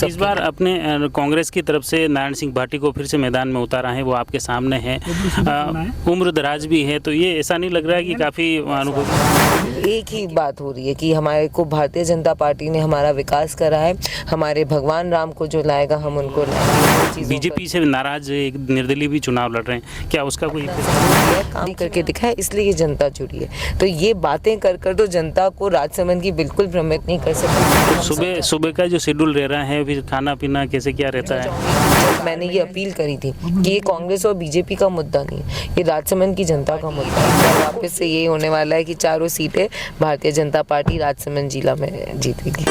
इस बार अपने कांग्रेस की तरफ से नारायण सिंह भाटी को फिर से मैदान में उतारा है, वो आपके सामने है। उम्र दराज भी है, तो ये ऐसा नहीं लग रहा है कि काफ़ी अनुभव? एक ही बात हो रही है कि हमारे को भारतीय जनता पार्टी ने हमारा विकास करा है, हमारे भगवान राम को जो लाएगा हम उनको लाएंगे। बीजेपी से नाराज एक निर्दलीय भी चुनाव लड़ रहे हैं, क्या उसका कोई काम करके दिखाया, इसलिए ये जनता जुड़ी है। तो ये बातें कर कर तो जनता को राजसमंद की बिल्कुल भ्रमित नहीं कर सकती। सुबह का जो शेड्यूल रह रहा है, फिर खाना पीना कैसे क्या रहता है? मैंने ये अपील करी थी कि ये कांग्रेस और बीजेपी का मुद्दा नहीं है, ये राजसमंद की जनता का मुद्दा है। वापस से ये होने वाला है कि चारों सीटें भारतीय जनता पार्टी राजसमंद जिला में जीतेगी।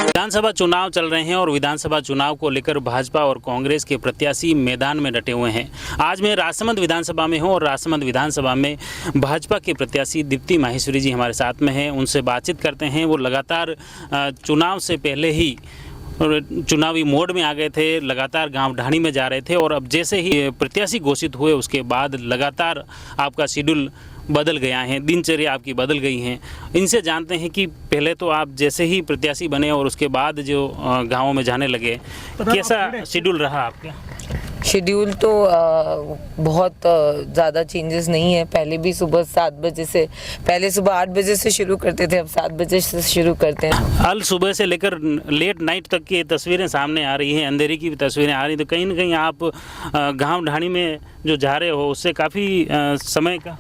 विधानसभा चुनाव चल रहे हैं और विधानसभा चुनाव को लेकर भाजपा और कांग्रेस के प्रत्याशी मैदान में डटे हुए हैं। आज मैं राजसमंद विधानसभा में हूं और राजसमंद विधानसभा में भाजपा के प्रत्याशी दीप्ति माहेश्वरी जी हमारे साथ में हैं। उनसे बातचीत करते हैं। वो लगातार चुनाव से पहले ही चुनावी मोड में आ गए थे, लगातार गांव ढाणी में जा रहे थे और अब जैसे ही प्रत्याशी घोषित हुए उसके बाद लगातार आपका शेड्यूल बदल गया है, दिनचर्या आपकी बदल गई है। इनसे जानते हैं कि पहले तो आप जैसे ही प्रत्याशी बने और उसके बाद जो गाँवों में जाने लगे, कैसा शेड्यूल रहा आपका? शेड्यूल तो बहुत ज़्यादा चेंजेस नहीं है। पहले भी सुबह 7 बजे से, पहले सुबह 8 बजे से शुरू करते थे, अब 7 बजे से शुरू करते हैं। अल सुबह से लेकर लेट नाइट तक की तस्वीरें सामने आ रही हैं, अंधेरी की भी तस्वीरें आ रही हैं, तो कहीं ना कहीं आप गांव ढाणी में जो जा रहे हो उससे काफ़ी समय का।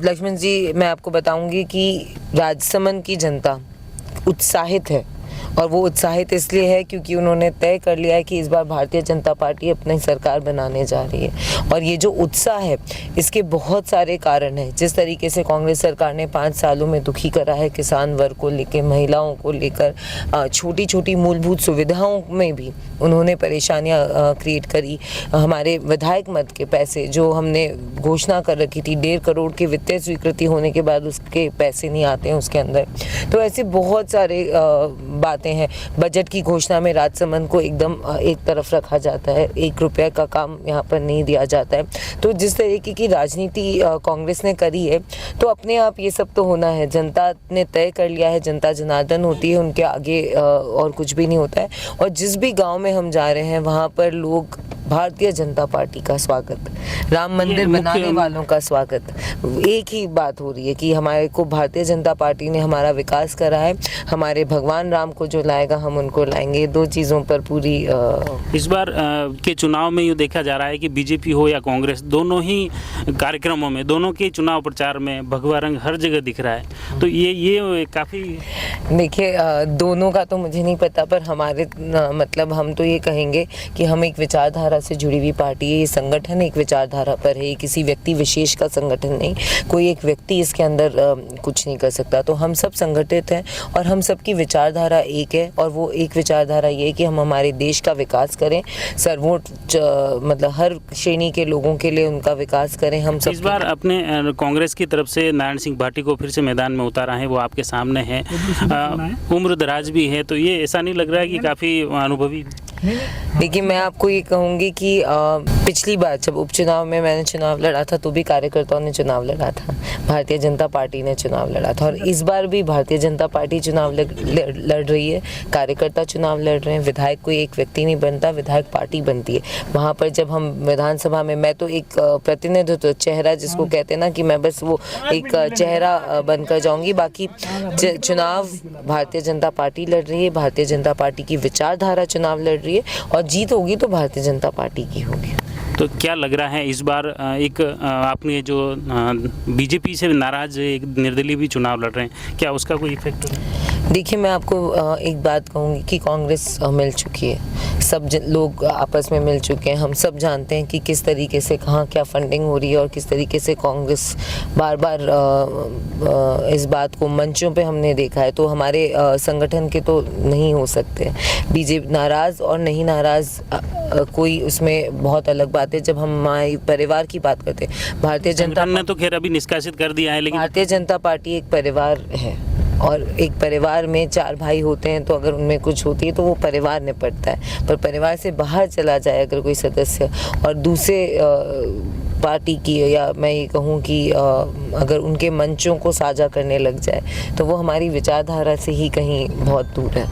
लक्ष्मण जी, मैं आपको बताऊंगी कि राजसमंद की जनता उत्साहित है और वो उत्साहित इसलिए है क्योंकि उन्होंने तय कर लिया है कि इस बार भारतीय जनता पार्टी अपनी सरकार बनाने जा रही है। और ये जो उत्साह है, इसके बहुत सारे कारण हैं। जिस तरीके से कांग्रेस सरकार ने 5 सालों में दुखी करा है किसान वर्ग को लेकर, महिलाओं को लेकर, छोटी छोटी मूलभूत सुविधाओं में भी उन्होंने परेशानियाँ क्रिएट करी। हमारे विधायक मत के पैसे जो हमने घोषणा कर रखी थी, 1.5 करोड़ की वित्तीय स्वीकृति होने के बाद उसके पैसे नहीं आते हैं उसके अंदर। तो ऐसे बहुत सारे बातें हैं। बजट की घोषणा में राजसमंद को एकदम एक तरफ रखा जाता है, 1 रुपये का काम यहाँ पर नहीं दिया जाता है। तो जिस तरीके की राजनीति कांग्रेस ने करी है, तो अपने आप ये सब तो होना है। जनता ने तय कर लिया है, जनता जनार्दन होती है, उनके आगे और कुछ भी नहीं होता है। और जिस भी गांव में हम जा रहे हैं वहाँ पर लोग भारतीय जनता पार्टी का स्वागत, राम मंदिर बनाने वालों का स्वागत। एक ही बात हो रही है कि हमारे को भारतीय जनता पार्टी ने हमारा विकास करा है, हमारे भगवान राम को जो लाएगा हम उनको लाएंगे। 2 चीज़ों पर पूरी इस बार के चुनाव में ये देखा जा रहा है कि बीजेपी हो या कांग्रेस, दोनों ही कार्यक्रमों में, दोनों के चुनाव प्रचार में भगवा रंग हर जगह दिख रहा है। तो ये काफ़ी, देखिए दोनों का तो मुझे नहीं पता, पर हमारे मतलब हम तो ये कहेंगे कि हम एक विचारधारा से जुड़ी हुई पार्टी है। ये संगठन एक विचारधारा पर है, किसी व्यक्ति विशेष का संगठन नहीं। कोई एक व्यक्ति इसके अंदर कुछ नहीं कर सकता। तो हम सब संगठित हैं और हम सबकी विचारधारा एक है, और वो एक विचारधारा ये है कि हम हमारे देश का विकास करें, सर्वोच्च मतलब हर श्रेणी के लोगों के लिए उनका विकास करें। हम सब इस बार अपने कांग्रेस की तरफ से नारायण सिंह भाटी को फिर से मैदान में उतारा है, वो आपके सामने है। उम्र दराज भी है, तो ये ऐसा नहीं लग रहा है कि काफ़ी अनुभवी? देखिए, मैं आपको ये कहूँगी कि पिछली बार जब उपचुनाव में मैंने चुनाव लड़ा था तो भी कार्यकर्ताओं ने चुनाव लड़ा था, भारतीय जनता पार्टी ने चुनाव लड़ा था। और इस बार भी भारतीय जनता पार्टी चुनाव लड़ रही है, कार्यकर्ता चुनाव लड़ रहे हैं। विधायक कोई एक व्यक्ति नहीं बनता, विधायक पार्टी बनती है। वहाँ पर जब हम विधानसभा में, मैं तो एक प्रतिनिधित्व चेहरा जिसको कहते हैं ना, कि मैं बस वो एक चेहरा बनकर जाऊँगी। बाकी चुनाव भारतीय जनता पार्टी लड़ रही है, भारतीय जनता पार्टी की विचारधारा चुनाव लड़ रही है, और जीत होगी तो भारतीय जनता पार्टी की होगी। तो क्या लग रहा है इस बार एक आपने जो बीजेपी से नाराज एक निर्दलीय भी चुनाव लड़ रहे हैं, क्या उसका कोई इफेक्ट? देखिए, मैं आपको एक बात कहूँगी कि कांग्रेस मिल चुकी है, सब लोग आपस में मिल चुके हैं। हम सब जानते हैं कि किस तरीके से कहाँ क्या फंडिंग हो रही है और किस तरीके से कांग्रेस बार बार इस बात को मंचों पे हमने देखा है। तो हमारे संगठन के तो नहीं हो सकते बीजेपी नाराज़ और नहीं नाराज़, कोई उसमें बहुत अलग बात है। जब हम हमारे परिवार की बात करते हैं, भारतीय जनता ने तो खैर अभी निष्कासित कर दिया है, लेकिन भारतीय जनता पार्टी एक परिवार है, और एक परिवार में 4 भाई होते हैं, तो अगर उनमें कुछ होती है तो वो परिवार निपटता है। पर परिवार से बाहर चला जाए अगर कोई सदस्य और दूसरे पार्टी की, या मैं ये कहूँ कि अगर उनके मंचों को साझा करने लग जाए तो वो हमारी विचारधारा से ही कहीं बहुत दूर है।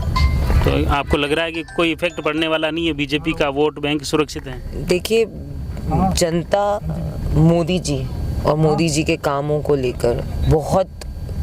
तो आपको लग रहा है कि कोई इफेक्ट पड़ने वाला नहीं है, बीजेपी का वोट बैंक सुरक्षित है? देखिए, जनता मोदी जी और मोदी जी के कामों को लेकर बहुत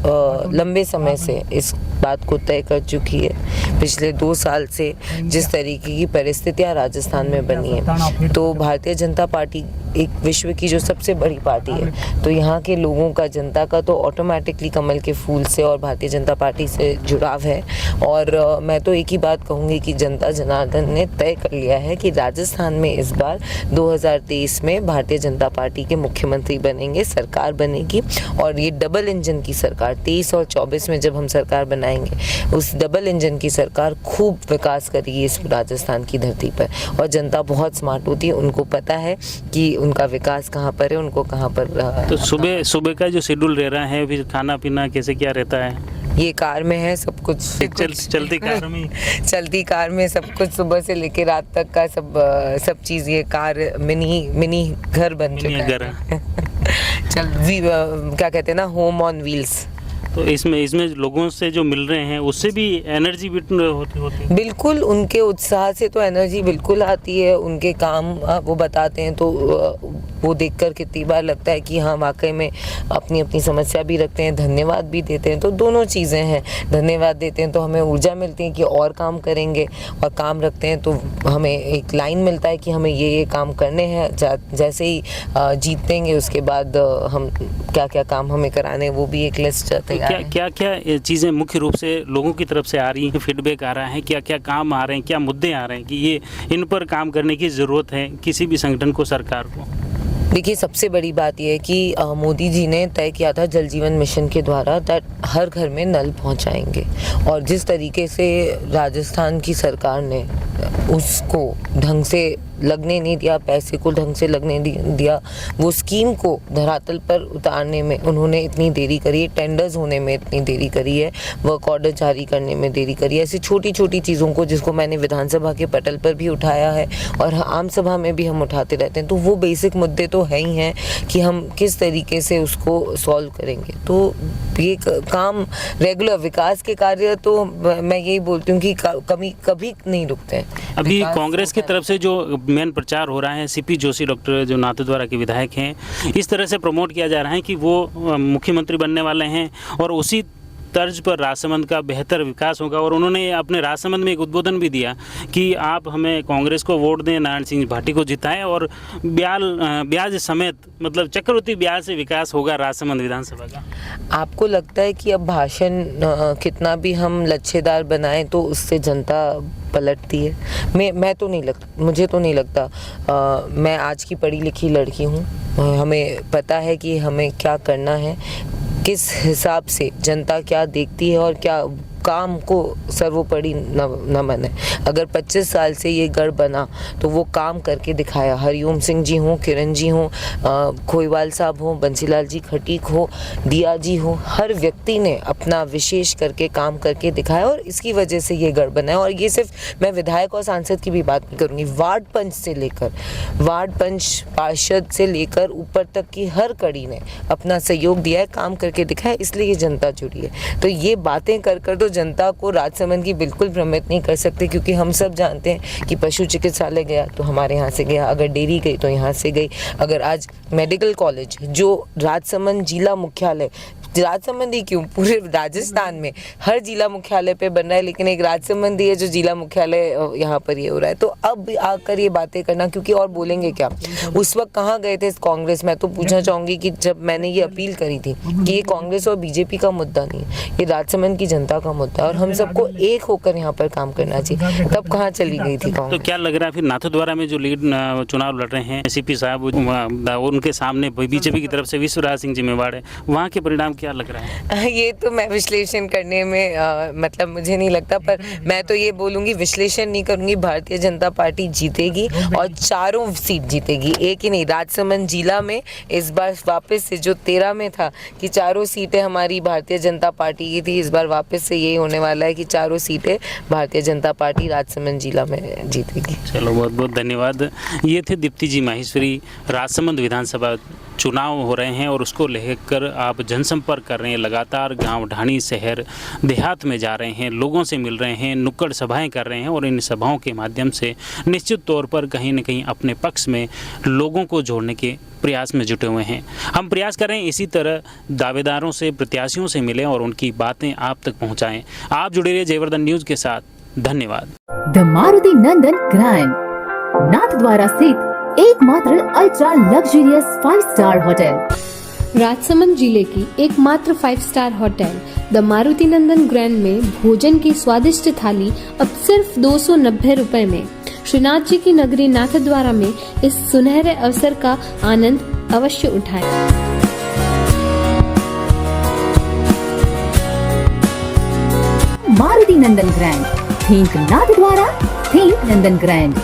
लंबे समय से इस बात को तय कर चुकी है। पिछले 2 साल से जिस तरीके की परिस्थितियां राजस्थान में बनी है, तो भारतीय जनता पार्टी एक विश्व की जो सबसे बड़ी पार्टी है, तो यहाँ के लोगों का, जनता का तो ऑटोमेटिकली कमल के फूल से और भारतीय जनता पार्टी से जुड़ाव है। और मैं तो एक ही बात कहूँगी कि जनता जनार्दन ने तय कर लिया है कि राजस्थान में इस बार 2023 में भारतीय जनता पार्टी के मुख्यमंत्री बनेंगे, सरकार बनेगी। और ये डबल इंजन की सरकार 23 और 24 में जब हम सरकार बनाएंगे, उस डबल इंजन की सरकार खूब विकास करेगी इस राजस्थान की धरती पर। और जनता बहुत स्मार्ट होती है, उनको पता है कि उनका विकास कहाँ पर है, उनको कहाँ पर। तो सुबह का जो शेड्यूल रह रहा है, फिर खाना पीना कैसे क्या रहता है? ये कार में है सब कुछ, चलती कार में चलती कार में सब कुछ, सुबह से लेकर रात तक का सब चीज़। ये कार मिनी घर बन चुका है। क्या कहते हैं ना, होम ऑन व्हील्स। तो इसमें लोगों से जो मिल रहे हैं उससे भी एनर्जी होती है? बिल्कुल, उनके उत्साह से तो एनर्जी बिल्कुल आती है। उनके काम वो बताते हैं तो वो देखकर कितनी बार लगता है कि हाँ, वाकई में अपनी अपनी समस्या भी रखते हैं, धन्यवाद भी देते हैं। तो दोनों चीज़ें हैं, धन्यवाद देते हैं तो हमें ऊर्जा मिलती है कि और काम करेंगे, और काम रखते हैं तो हमें एक लाइन मिलता है कि हमें ये काम करने हैं। जैसे ही जीतेंगे उसके बाद हम क्या काम हमें कराने, वो भी एक लिस्ट क्या चीज़ें मुख्य रूप से लोगों की तरफ से आ रही हैं, फीडबैक आ रहा है, क्या काम आ रहे हैं, क्या मुद्दे आ रहे हैं कि ये इन पर काम करने की ज़रूरत है किसी भी संगठन को, सरकार को? देखिए, सबसे बड़ी बात यह है कि मोदी जी ने तय किया था जल जीवन मिशन के द्वारा दैट हर घर में नल पहुंचाएंगे। और जिस तरीके से राजस्थान की सरकार ने उसको ढंग से लगने नहीं दिया, पैसे को ढंग से लगने दिया, वो स्कीम को धरातल पर उतारने में उन्होंने इतनी देरी करी है, टेंडर्स होने में इतनी देरी करी है, वर्क ऑर्डर जारी करने में देरी करी है। ऐसी छोटी छोटी चीज़ों को जिसको मैंने विधानसभा के पटल पर भी उठाया है और आम सभा में भी हम उठाते रहते हैं, तो वो बेसिक मुद्दे तो है ही हैं कि हम किस तरीके से उसको सॉल्व करेंगे। तो ये काम रेगुलर विकास के कार्य, तो मैं यही बोलती हूँ कि कभी नहीं रुकते हैं। अभी कांग्रेस की तरफ से जो मेन प्रचार हो रहा है, सीपी जोशी डॉक्टर जो नाथद्वारा के विधायक हैं, इस तरह से प्रमोट किया जा रहा है कि वो मुख्यमंत्री बनने वाले हैं और उसी तर्ज पर राजसमंद का बेहतर विकास होगा। और उन्होंने अपने राजसमंद में एक उद्बोधन भी दिया कि आप हमें कांग्रेस को वोट दें, नारायण सिंह भाटी को जिताएं और ब्याज समेत, मतलब चक्रवृद्धि ब्याज से विकास होगा राजसमंद विधानसभा का। आपको लगता है कि अब भाषण कितना भी हम लच्छेदार बनाएं तो उससे जनता पलटती है? मैं तो नहीं लगता, मुझे तो नहीं लगता। मैं आज की पढ़ी लिखी लड़की हूँ, हमें पता है कि हमें क्या करना है, किस हिसाब से जनता क्या देखती है और क्या काम को सर्वोपरि नमन है। अगर 25 साल से ये गढ़ बना तो वो काम करके दिखाया। हरिओम सिंह जी हों, किरण जी हों, खोईवाल साहब हों, बंसीलाल जी खटीक हो, दिया जी हो, हर व्यक्ति ने अपना विशेष करके काम करके दिखाया और इसकी वजह से ये गढ़ बना है। और ये सिर्फ मैं विधायक और सांसद की भी बात नहीं करूँगी, वार्ड पंच से लेकर वार्ड पंच पार्षद से लेकर ऊपर तक की हर कड़ी ने अपना सहयोग दिया है, काम करके दिखाया, इसलिए ये जनता जुड़ी है। तो ये बातें कर तो जनता को राजसमंद की बिल्कुल भ्रमित नहीं कर सकते, क्योंकि हम सब जानते हैं कि पशु चिकित्सालय गया तो हमारे यहाँ से गया, अगर डेयरी गई तो यहाँ से गई, अगर आज मेडिकल कॉलेज जो राजसमंद जिला मुख्यालय, राजसमंद ही क्यों, पूरे राजस्थान में हर जिला मुख्यालय पे बन रहा है, लेकिन एक राजसमंद ही है जो जिला मुख्यालय यहाँ पर ये हो रहा है। तो अब आकर ये बातें करना, क्योंकि और बोलेंगे क्या? उस वक्त कहाँ गए थे कांग्रेस? मैं तो पूछना चाहूँगी कि जब मैंने ये अपील करी थी कि ये कांग्रेस और बीजेपी का मुद्दा नहीं है, ये राजसमंद की जनता का मुद्दा है और हम सबको एक होकर यहाँ पर काम करना चाहिए। तब कहाँ चली गई थी कांग्रेस? तो क्या लग रहा है फिर नाथद्वारा में जो लीड चुनाव लड़ रहे हैं सीपी साहब, उनके सामने बीजेपी की तरफ से विश्वराज सिंह जिम्मेवार है, वहाँ के परिणाम क्या लग रहा है? ये तो मैं विश्लेषण करने में मतलब मुझे नहीं लगता, पर मैं तो ये बोलूंगी, विश्लेषण नहीं करूंगी, भारतीय जनता पार्टी जीतेगी और चारों सीट जीतेगी, एक ही नहीं। राजसमंद जिला में इस बार वापस से जो 13 में था कि चारों सीटें हमारी भारतीय जनता पार्टी की थी, इस बार वापस से यही होने वाला है कि चारों सीटें भारतीय जनता पार्टी राजसमंद जिला में जीतेगी। चलो, बहुत बहुत धन्यवाद। ये थे दीप्ति जी माहेश्वरी। राजसमंद विधानसभा चुनाव हो रहे हैं और उसको लेकर आप जनसंपर्क कर रहे हैं, लगातार गांव, ढाणी, शहर, देहात में जा रहे हैं, लोगों से मिल रहे हैं, नुक्कड़ सभाएं कर रहे हैं और इन सभाओं के माध्यम से निश्चित तौर पर कहीं न कहीं अपने पक्ष में लोगों को जोड़ने के प्रयास में जुटे हुए हैं। हम प्रयास कर रहे हैं इसी तरह दावेदारों से, प्रत्याशियों से मिलें और उनकी बातें आप तक पहुँचाएँ। आप जुड़े रहिए जयवर्धन न्यूज़ के साथ। धन्यवाद। The Maruti Nandan grand, Nathdwara स्थित एकमात्र ultra luxurious 5 star hotel. Rajsamand जिले की एकमात्र 5 star hotel the Maruti Nandan grand में भोजन की स्वादिष्ट थाली अब सिर्फ 290 रुपए में। श्रीनाथ जी की नगरी नाथद्वारा में इस सुनहरे अवसर का आनंद अवश्य उठाएं। मारुति नंदन ग्रैंड, थिंक नाथद्वारा, थिंक नंदन ग्रैंड।